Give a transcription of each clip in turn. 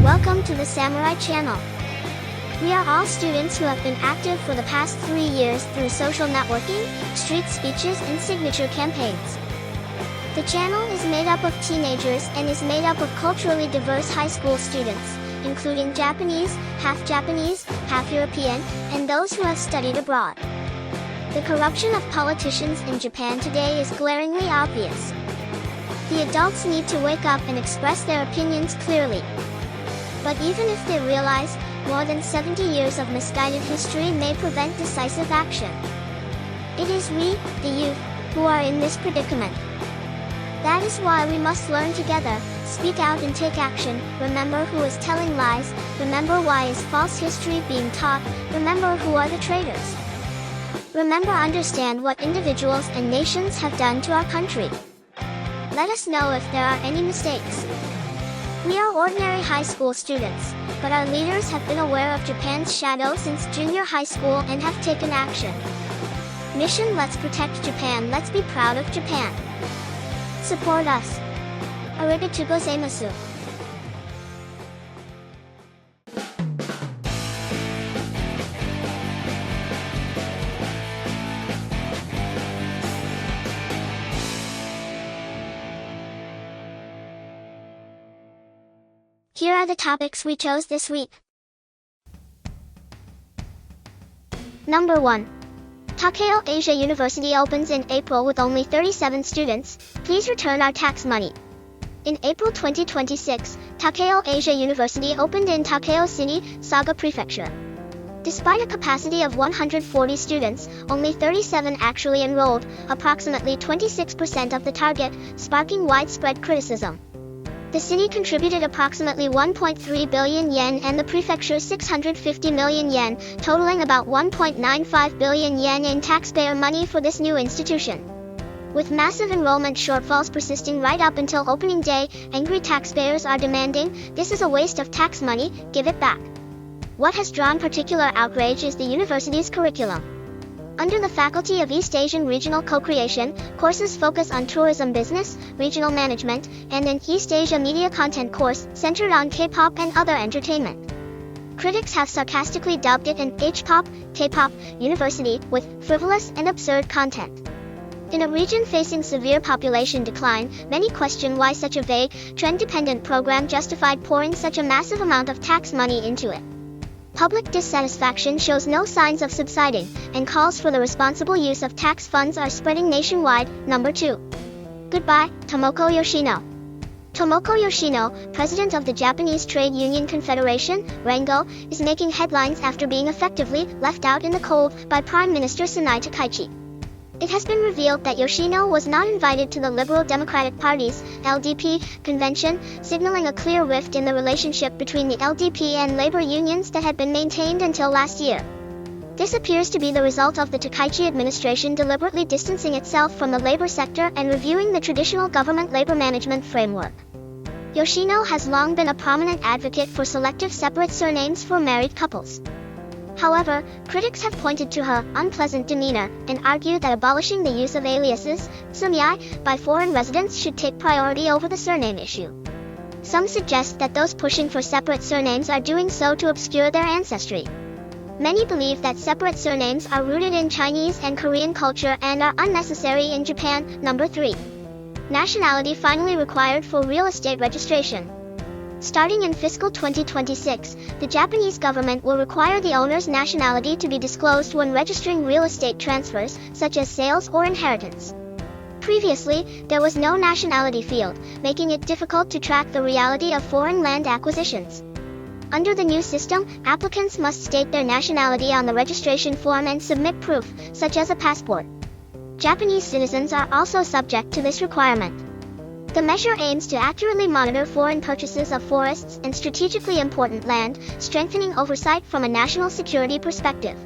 Welcome to the Samurai Channel. We are all students who have been active for the past 3 years through social networking, street speeches, and signature campaigns. The channel is made up of teenagers and is made up of culturally diverse high school students, including Japanese, half European, and those who have studied abroad. The corruption of politicians in Japan today is glaringly obvious. The adults need to wake up and express their opinions clearly. But even if they realize, more than 70 years of misguided history may prevent decisive action. It is we, the youth, who are in this predicament. That is why we must learn together, speak out and take action, remember who is telling lies, remember why is false history being taught, remember who are the traitors. Remember, understand what individuals and nations have done to our country. Let us know if there are any mistakes. We are ordinary high school students, but our leaders have been aware of Japan's shadow since junior high school and have taken action. Mission: Let's protect Japan, let's be proud of Japan. Support us. Arigatou gozaimasu. Here are the topics we chose this week. Number 1. Takeo Asia University opens in April with only 37 students. Please return our tax money. In April 2026, Takeo Asia University opened in Takeo City, Saga Prefecture. Despite a capacity of 140 students, only 37 actually enrolled, approximately 26% of the target, sparking widespread criticism. The city contributed approximately 1.3 billion yen and the prefecture 650 million yen, totaling about 1.95 billion yen in taxpayer money for this new institution. With massive enrollment shortfalls persisting right up until opening day, angry taxpayers are demanding, "This is a waste of tax money, give it back." What has drawn particular outrage is the university's curriculum. Under the Faculty of East Asian Regional Co-Creation, courses focus on tourism business, regional management, and an East Asia media content course centered on K-pop and other entertainment. Critics have sarcastically dubbed it an H-pop, K-pop university with frivolous and absurd content. In a region facing severe population decline, many question why such a vague, trend-dependent program justified pouring such a massive amount of tax money into it. Public dissatisfaction shows no signs of subsiding, and calls for the responsible use of tax funds are spreading nationwide. Number 2. Goodbye, Tomoko Yoshino. Tomoko Yoshino, president of the Japanese Trade Union Confederation, Rengo, is making headlines after being effectively left out in the cold by Prime Minister Sanai Takaichi. It has been revealed that Yoshino was not invited to the Liberal Democratic Party's (LDP) convention, signaling a clear rift in the relationship between the LDP and labor unions that had been maintained until last year. This appears to be the result of the Takaichi administration deliberately distancing itself from the labor sector and reviewing the traditional government labor management framework. Yoshino has long been a prominent advocate for selective separate surnames for married couples. However, critics have pointed to her unpleasant demeanor and argue that abolishing the use of aliases, sumii, by foreign residents should take priority over the surname issue. Some suggest that those pushing for separate surnames are doing so to obscure their ancestry. Many believe that separate surnames are rooted in Chinese and Korean culture and are unnecessary in Japan. Number 3. Nationality finally required for real estate registration. Starting in fiscal 2026, the Japanese government will require the owner's nationality to be disclosed when registering real estate transfers, such as sales or inheritance. Previously, there was no nationality field, making it difficult to track the reality of foreign land acquisitions. Under the new system, applicants must state their nationality on the registration form and submit proof, such as a passport. Japanese citizens are also subject to this requirement. The measure aims to accurately monitor foreign purchases of forests and strategically important land, strengthening oversight from a national security perspective.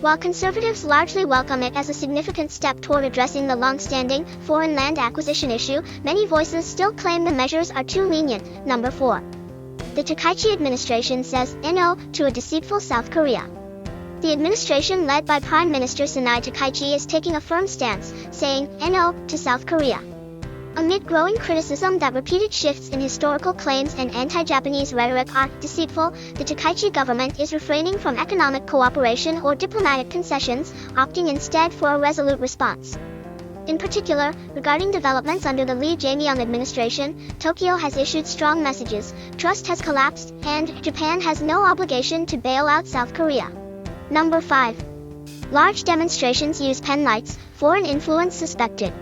While conservatives largely welcome it as a significant step toward addressing the long-standing foreign land acquisition issue, many voices still claim the measures are too lenient. Number 4. The Takaichi administration says "no" to a deceitful South Korea. The administration led by Prime Minister Sanai Takaichi is taking a firm stance, saying "no" to South Korea. Amid growing criticism that repeated shifts in historical claims and anti-Japanese rhetoric are deceitful, the Takaichi government is refraining from economic cooperation or diplomatic concessions, opting instead for a resolute response. In particular, regarding developments under the Lee Jae-myung administration, Tokyo has issued strong messages, trust has collapsed, and Japan has no obligation to bail out South Korea. Number 5. Large demonstrations use pen lights, foreign influence suspected.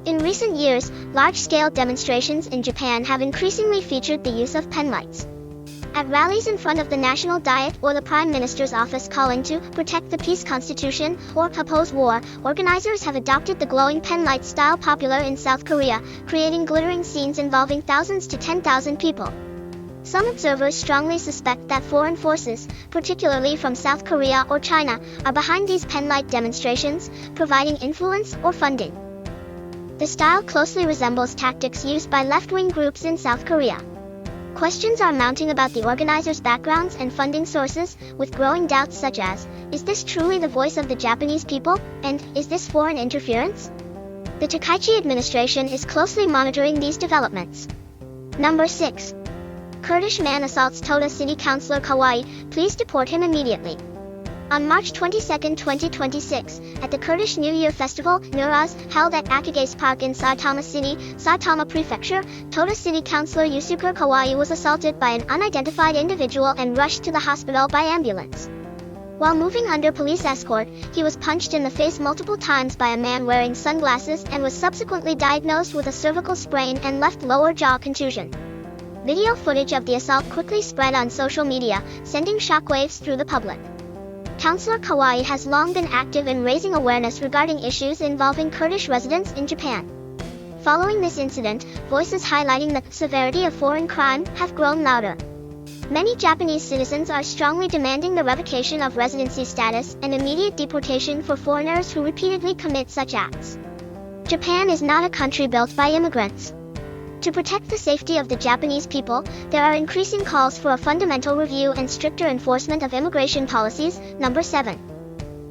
In recent years, large-scale demonstrations in Japan have increasingly featured the use of pen lights. At rallies in front of the National Diet or the Prime Minister's office calling to protect the peace constitution or oppose war, organizers have adopted the glowing pen light style popular in South Korea, creating glittering scenes involving thousands to 10,000 people. Some observers strongly suspect that foreign forces, particularly from South Korea or China, are behind these pen light demonstrations, providing influence or funding. The style closely resembles tactics used by left-wing groups in South Korea. Questions are mounting about the organizers' backgrounds and funding sources, with growing doubts such as, is this truly the voice of the Japanese people, and is this foreign interference? The Takaichi administration is closely monitoring these developments. Number 6. Kurdish man assaults Toda City Councilor Kawai, please deport him immediately. On March 22, 2026, at the Kurdish New Year Festival, Newroz, held at Akagase Park in Saitama City, Saitama Prefecture, Toda City Councilor Yusuke Kawai was assaulted by an unidentified individual and rushed to the hospital by ambulance. While moving under police escort, he was punched in the face multiple times by a man wearing sunglasses and was subsequently diagnosed with a cervical sprain and left lower jaw contusion. Video footage of the assault quickly spread on social media, sending shockwaves through the public. Councilor Kawai has long been active in raising awareness regarding issues involving Kurdish residents in Japan. Following this incident, voices highlighting the severity of foreign crime have grown louder. Many Japanese citizens are strongly demanding the revocation of residency status and immediate deportation for foreigners who repeatedly commit such acts. Japan is not a country built by immigrants. To protect the safety of the Japanese people, there are increasing calls for a fundamental review and stricter enforcement of immigration policies. Number 7.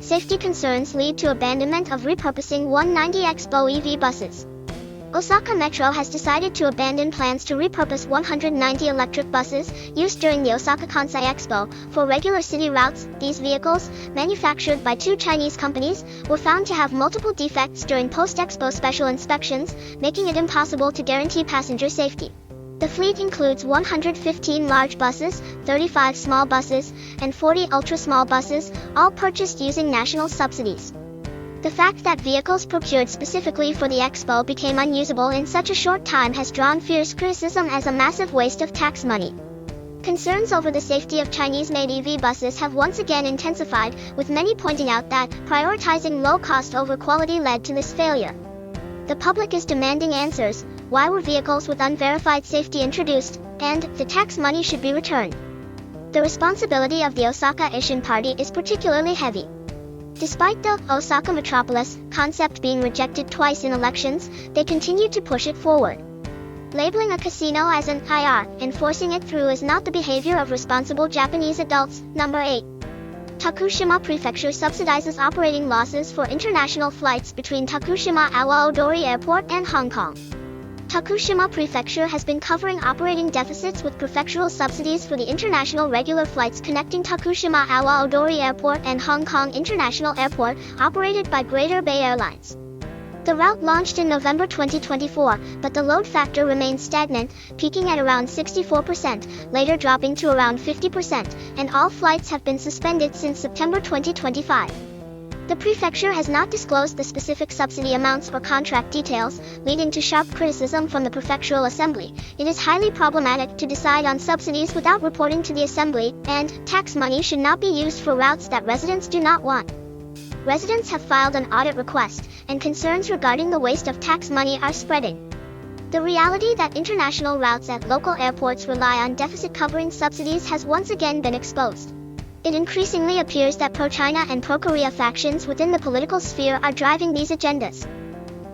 Safety concerns lead to abandonment of repurposing 190 Expo EV buses. Osaka Metro has decided to abandon plans to repurpose 190 electric buses used during the Osaka Kansai Expo for regular city routes. These vehicles, manufactured by two Chinese companies, were found to have multiple defects during post-expo special inspections, making it impossible to guarantee passenger safety. The fleet includes 115 large buses, 35 small buses, and 40 ultra-small buses, all purchased using national subsidies. The fact that vehicles procured specifically for the expo became unusable in such a short time has drawn fierce criticism as a massive waste of tax money. Concerns over the safety of Chinese-made EV buses have once again intensified, with many pointing out that prioritizing low cost over quality led to this failure. The public is demanding answers. Why were vehicles with unverified safety introduced, and the tax money should be returned? The responsibility of the Osaka Ishin Party is particularly heavy. Despite the Osaka metropolis concept being rejected twice in elections, they continue to push it forward. Labeling a casino as an IR and forcing it through is not the behavior of responsible Japanese adults. Number 8. Tokushima Prefecture subsidizes operating losses for international flights between Tokushima Awa Odori Airport and Hong Kong. Tokushima Prefecture has been covering operating deficits with prefectural subsidies for the international regular flights connecting Tokushima Awa Odori Airport and Hong Kong International Airport, operated by Greater Bay Airlines. The route launched in November 2024, but the load factor remains stagnant, peaking at around 64%, later dropping to around 50%, and all flights have been suspended since September 2025. The prefecture has not disclosed the specific subsidy amounts or contract details, leading to sharp criticism from the prefectural assembly. It is highly problematic to decide on subsidies without reporting to the assembly, and tax money should not be used for routes that residents do not want. Residents have filed an audit request, and concerns regarding the waste of tax money are spreading. The reality that international routes at local airports rely on deficit-covering subsidies has once again been exposed. It increasingly appears that pro-China and pro-Korea factions within the political sphere are driving these agendas.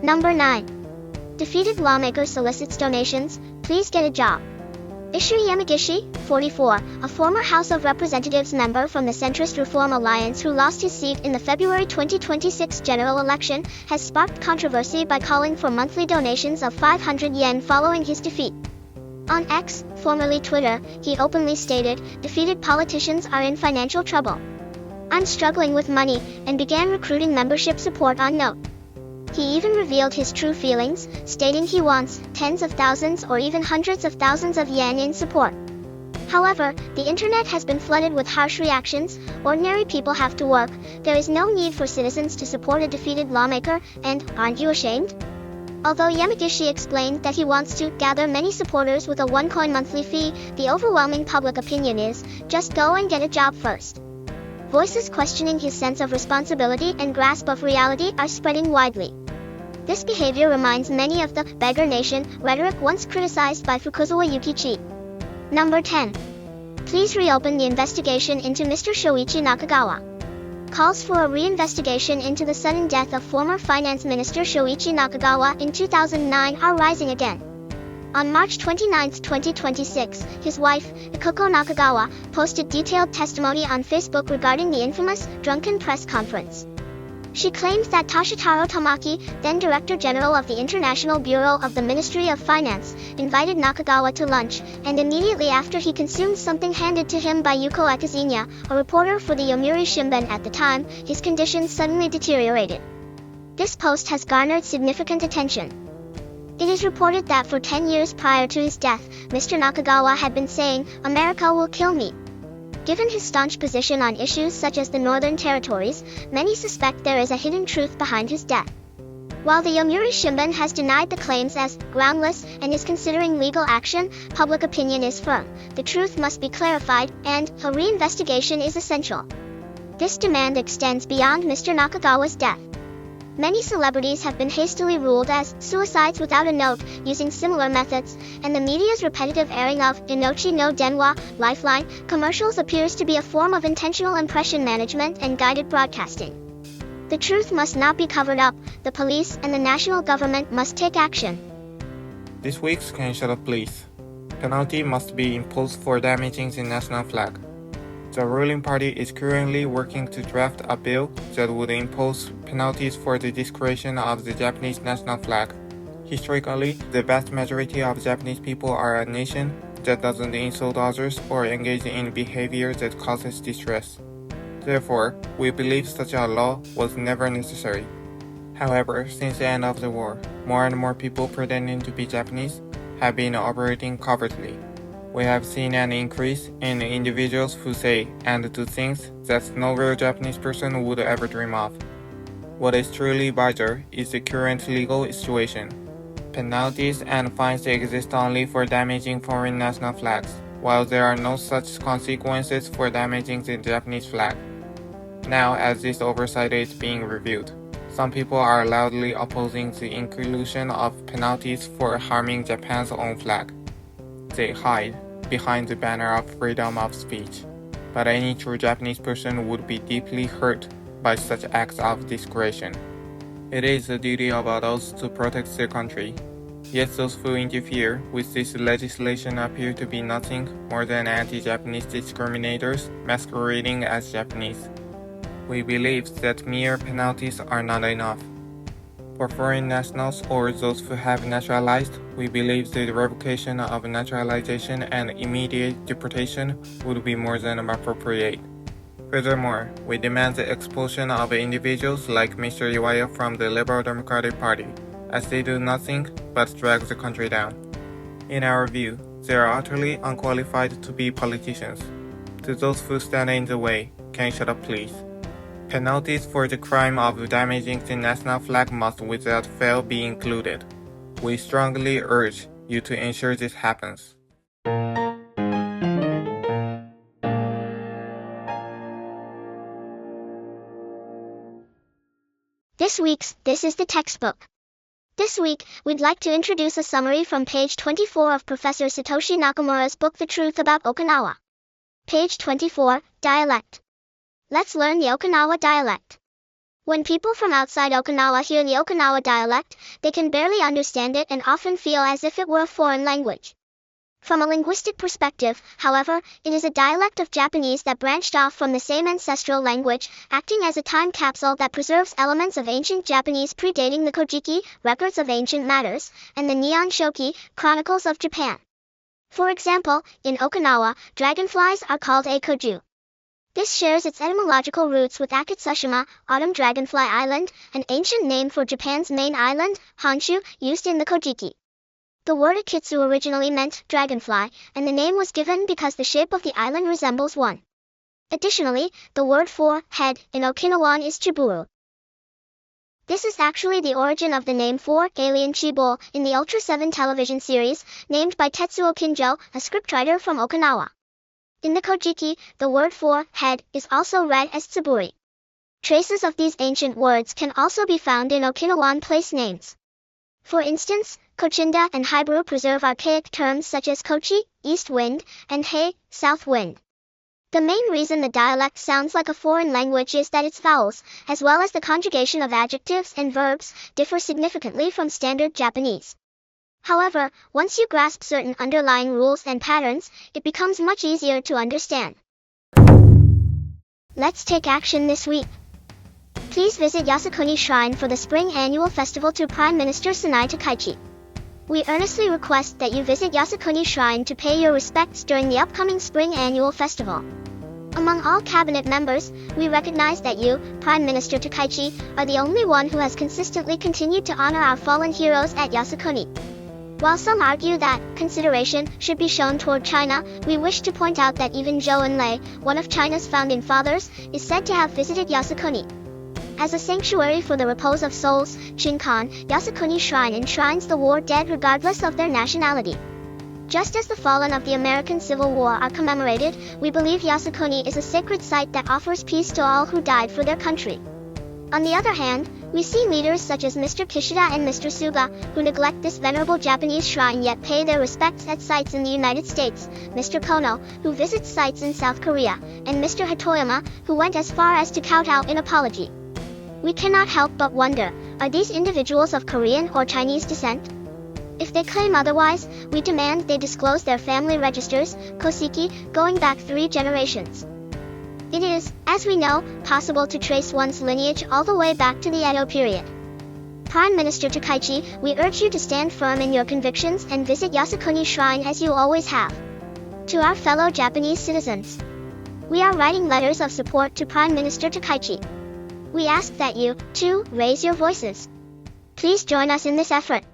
Number 9. Defeated lawmaker solicits donations, please get a job. Ishii Yamagishi, 44, a former House of Representatives member from the centrist Reform Alliance who lost his seat in the February 2026 general election, has sparked controversy by calling for monthly donations of 500 yen following his defeat. On X, formerly Twitter, he openly stated, "Defeated politicians are in financial trouble. I'm struggling with money," and began recruiting membership support on Note. He even revealed his true feelings, stating he wants tens of thousands or even hundreds of thousands of yen in support. However, the internet has been flooded with harsh reactions. Ordinary people have to work. There is no need for citizens to support a defeated lawmaker, and aren't you ashamed? Although Yamagishi explained that he wants to gather many supporters with a 1 coin monthly fee, the overwhelming public opinion is, just go and get a job first. Voices questioning his sense of responsibility and grasp of reality are spreading widely. This behavior reminds many of the beggar nation rhetoric once criticized by Fukuzawa Yukichi. Number 10. Please reopen the investigation into Mr. Shoichi Nakagawa. Calls for a reinvestigation into the sudden death of former Finance Minister Shoichi Nakagawa in 2009 are rising again. On March 29, 2026, his wife, Ikuko Nakagawa, posted detailed testimony on Facebook regarding the infamous drunken press conference. She claims that Toshitaro Tamaki, then Director General of the International Bureau of the Ministry of Finance, invited Nakagawa to lunch, and immediately after he consumed something handed to him by Yuko Akazinya, a reporter for the Yomiuri Shimbun at the time, his condition suddenly deteriorated. This post has garnered significant attention. It is reported that for 10 years prior to his death, Mr. Nakagawa had been saying, "America will kill me." Given his staunch position on issues such as the Northern Territories, many suspect there is a hidden truth behind his death. While the Yomiuri Shimbun has denied the claims as groundless and is considering legal action, public opinion is firm. The truth must be clarified, and a reinvestigation is essential. This demand extends beyond Mr. Nakagawa's death. Many celebrities have been hastily ruled as suicides without a note, using similar methods, and the media's repetitive airing of Inochi no Denwa, Lifeline, commercials appears to be a form of intentional impression management and guided broadcasting. The truth must not be covered up. The police and the national government must take action. This week's Can You Shut Up Please? Penalty must be imposed for damaging the national flag. The ruling party is currently working to draft a bill that would impose penalties for the desecration of the Japanese national flag. Historically, the vast majority of Japanese people are a nation that doesn't insult others or engage in behavior that causes distress. Therefore, we believe such a law was never necessary. However, since the end of the war, more and more people pretending to be Japanese have been operating covertly. We have seen an increase in individuals who say and do things that no real Japanese person would ever dream of. What is truly bizarre is the current legal situation. Penalties and fines exist only for damaging foreign national flags, while there are no such consequences for damaging the Japanese flag. Now, as this oversight is being reviewed, some people are loudly opposing the inclusion of penalties for harming Japan's own flag. They hide behind the banner of freedom of speech, but any true Japanese person would be deeply hurt by such acts of desecration. It is the duty of adults to protect their country, yet those who interfere with this legislation appear to be nothing more than anti-Japanese discriminators masquerading as Japanese. We believe that mere penalties are not enough. For foreign nationals or those who have naturalized, we believe the revocation of naturalization and immediate deportation would be more than appropriate. Furthermore, we demand the expulsion of individuals like Mr. Iwaya from the Liberal Democratic Party, as they do nothing but drag the country down. In our view, they are utterly unqualified to be politicians. To those who stand in the way, can you shut up please? Penalties for the crime of damaging the national flag must without fail be included. We strongly urge you to ensure this happens. This is the textbook. This week, we'd like to introduce a summary from page 24 of Professor Satoshi Nakamura's book The Truth About Okinawa. Page 24, Dialect. Let's learn the Okinawa dialect. When people from outside Okinawa hear the Okinawa dialect, they can barely understand it and often feel as if it were a foreign language. From a linguistic perspective, however, it is a dialect of Japanese that branched off from the same ancestral language, acting as a time capsule that preserves elements of ancient Japanese predating the Kojiki, records of ancient matters, and the Nihon Shoki, chronicles of Japan. For example, in Okinawa, dragonflies are called eikoju. This shares its etymological roots with Akatsushima, Autumn Dragonfly Island, an ancient name for Japan's main island, Honshu, used in the Kojiki. The word akitsu originally meant dragonfly, and the name was given because the shape of the island resembles one. Additionally, the word for head in Okinawan is chiburu. This is actually the origin of the name for alien Chibo in the Ultra 7 television series, named by Tetsuo Kinjo, a scriptwriter from Okinawa. In the Kojiki, the word for head is also read as tsuburi. Traces of these ancient words can also be found in Okinawan place names. For instance, Kochinda and Haiburu preserve archaic terms such as Kochi, east wind, and Hei, south wind. The main reason the dialect sounds like a foreign language is that its vowels, as well as the conjugation of adjectives and verbs, differ significantly from standard Japanese. However, once you grasp certain underlying rules and patterns, it becomes much easier to understand. Let's take action this week. Please visit Yasukuni Shrine for the spring annual festival to Prime Minister Sanai Takaichi. We earnestly request that you visit Yasukuni Shrine to pay your respects during the upcoming spring annual festival. Among all cabinet members, we recognize that you, Prime Minister Takaichi, are the only one who has consistently continued to honor our fallen heroes at Yasukuni. While some argue that consideration should be shown toward China, we wish to point out that even Zhou Enlai, one of China's founding fathers, is said to have visited Yasukuni. As a sanctuary for the repose of souls, Shinkan, Yasukuni Shrine enshrines the war dead regardless of their nationality. Just as the fallen of the American Civil War are commemorated, we believe Yasukuni is a sacred site that offers peace to all who died for their country. On the other hand, we see leaders such as Mr. Kishida and Mr. Suga, who neglect this venerable Japanese shrine yet pay their respects at sites in the United States, Mr. Kono, who visits sites in South Korea, and Mr. Hatoyama, who went as far as to kowtow in apology. We cannot help but wonder, are these individuals of Korean or Chinese descent? If they claim otherwise, we demand they disclose their family registers, kosiki, going back 3 generations. It is, as we know, possible to trace one's lineage all the way back to the Edo period. Prime Minister Takaichi, we urge you to stand firm in your convictions and visit Yasukuni Shrine as you always have. To our fellow Japanese citizens, we are writing letters of support to Prime Minister Takaichi. We ask that you, too, raise your voices. Please join us in this effort.